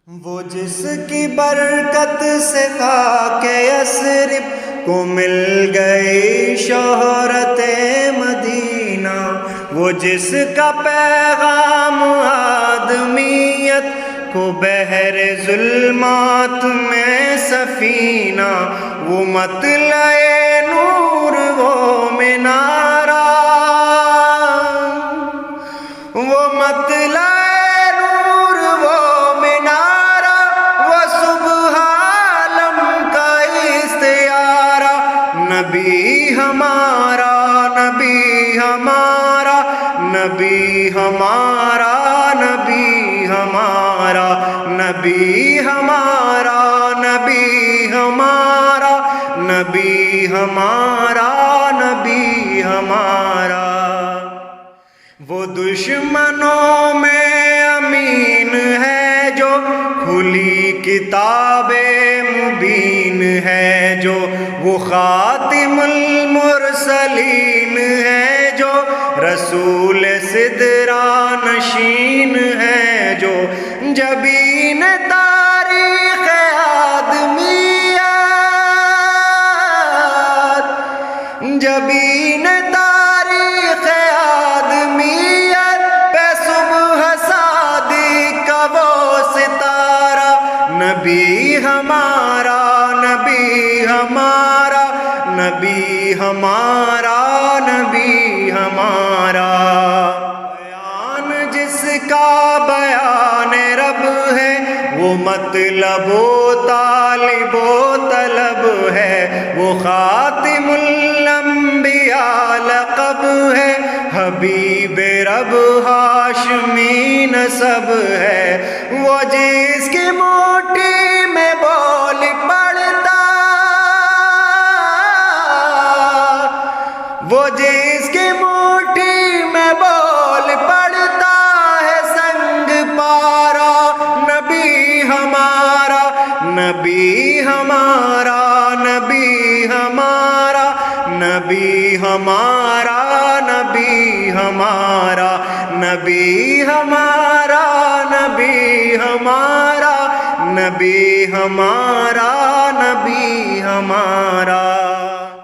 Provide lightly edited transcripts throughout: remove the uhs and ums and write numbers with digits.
وہ جس کی برکت سے خاک یثرب کو مل گئی شہرت مدینہ، وہ جس کا پیغام آدمیت کو بحر ظلمات میں سفینہ، وہ مطلع نور وہ منارہ، وہ مطلع نور وہ منارہ، وہ صبح عالم کا استعارہ، نبی ہمارا نبی ہمارا نبی ہمارا نبی ہمارا نبی ہمارا نبی ہمارا نبی ہمارا نبی ہمارا، وہ دشمنوں میں امین ہے جو کھلی کتاب مبین ہے جو، وہ خاتم المرسلین ہے جو، رسول سدرہ نشین ہے جو، جبین تاریخ آدمیت، جبین تاریخ آدمیت پہ صبح صادق کا وہ ستارہ، نبی ہمارا نبی ہمارا نبی ہمارا نبی ہمارا، بیان جس کا بیان رب ہے وہ مطلب و طالب و طلب ہے، وہ خاتم الانبیاء لقب ہے، حبیب رب ہاشمی نسب ہے، وہ جس کی موٹی میں بول پڑتا، وہ جس کی موٹی میں بول پڑتا ہے سنگ پارا، نبی ہمارا نبی ہمارا نبی ہمارا نبی ہمارا نبی ہمارا نبی ہمارا نبی ہمارا نبی ہمارا نبی ہمارا،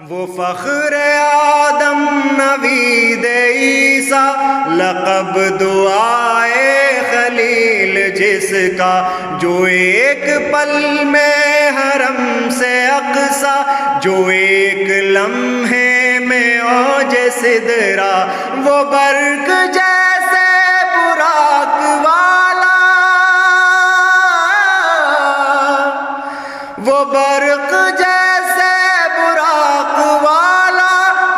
وہ فخر آدم نوید عیسیٰ لقب دعائے خلیل جس کا، جو ایک پل میں حرم سے اقصیٰ، جو ایک لمحے میں اوج سدرہ، وہ برق جیسے براق والا، وہ برق جیسے براق والا،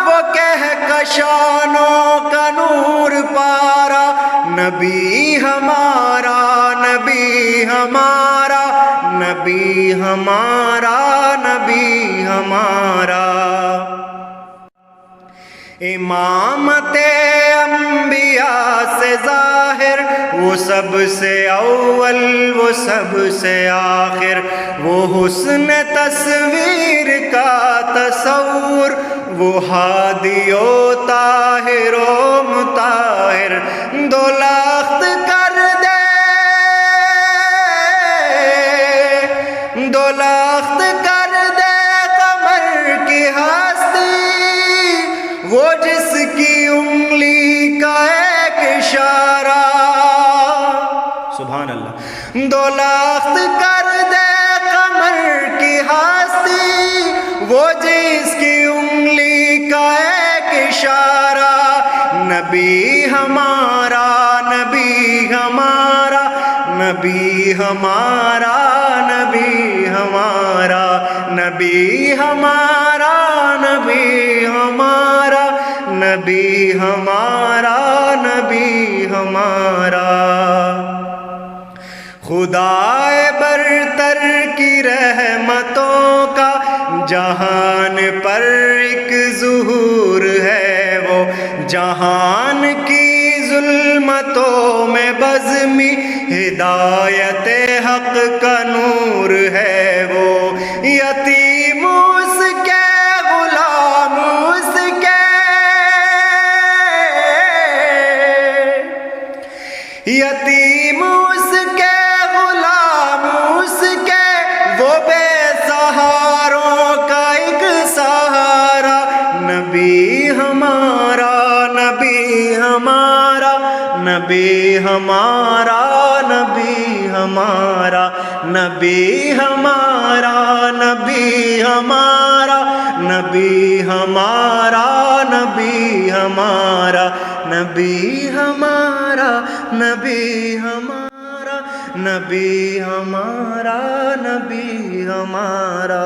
وہ کہکشانوں کا نور پارا، نبی ہمارا نبی ہمارا نبی ہمارا نبی ہمارا، امامت انبیاء سے ظاہر، وہ سب سے اول وہ سب سے آخر، وہ حسن تصویر کا تصور، وہ ہادی و طاہر و مطہر، دو لخت کر دے دو لخت کر دے قمر کی ہستی، وہ جس کی انگلی کا ایک اشارہ، سبحان اللہ، دو لخت کر دے قمر کی ہستی، وہ جس کی انگلی کا ایک اشارہ، نبی ہمارا نبی ہمارا نبی ہمارا نبی ہمارا نبی ہمارا نبی ہمارا نبی ہمارا نبی ہمارا، خدائے برتر کی رحمتوں کا جہان پر ایک ظہور ہے، وہ جہان کی ظلمتوں میں بزمی ہدایت حق کا نور ہے، وہ یتیم اس کے غلام اس کے، یتیم اس کے غلام ہمارا نبی ہمارا نبی ہمارا نبی ہمارا نبی ہمارا نبی ہمارا نبی ہمارا نبی ہمارا نبی ہمارا نبی ہمارا نبی ہمارا نبی ہمارا